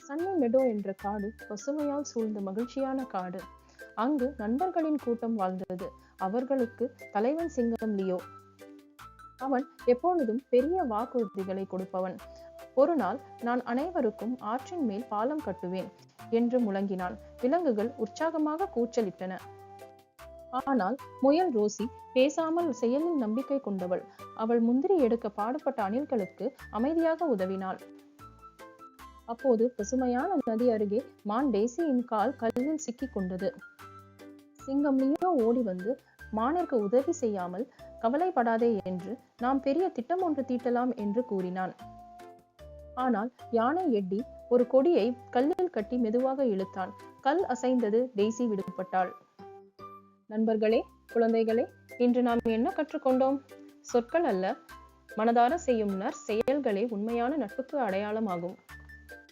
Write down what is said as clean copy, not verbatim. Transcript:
Sunny meadow என்ற காடு பசுமையால் சூழ்ந்த மகிழ்ச்சியான காடு. அங்கு நண்பர்களின் கூட்டம் வாழ்ந்தது. அவர்களுக்கு தலைவன் சிங்கம் லியோ. அவன் எப்பொழுதும் பெரிய வாக்குறுதிகளை கொடுப்பவன். ஒரு நாள், நான் அனைவருக்கும் ஆற்றின் மேல் பாலம் கட்டுவேன் என்று முழங்கினான். விலங்குகள் உற்சாகமாக கூச்சலிட்டன. ஆனால் முயல் ரோசி பேசாமல் செயலில் நம்பிக்கை கொண்டவள். அவள் முந்திரி எடுக்க பாடுபட்ட அணில்களுக்கு அமைதியாக உதவினாள். அப்போது பசுமையான நதி அருகே மான் டெய்சியின் கால் கல்லில் சிக்கிக் கொண்டது. சிங்கம் லியோ ஓடி வந்து மானிற்கு உதவி செய்யாமல் கவலைப்படாதே என்று நாம் பெரிய திட்டம் ஒன்று தீட்டலாம் என்று கூறினான். ஆனால் யானை எட்டி ஒரு கொடியை கல்லில் கட்டி மெதுவாக இழுத்தான். கல் அசைந்தது. டெய்சி விடுபட்டாள். நண்பர்களே, குழந்தைகளே, இன்று நாம் என்ன கற்றுக்கொண்டோம்? சொற்கள் அல்ல, மனதார செய்யும் செயல்களே உண்மையான நட்புக்கு அடையாளமாகும்.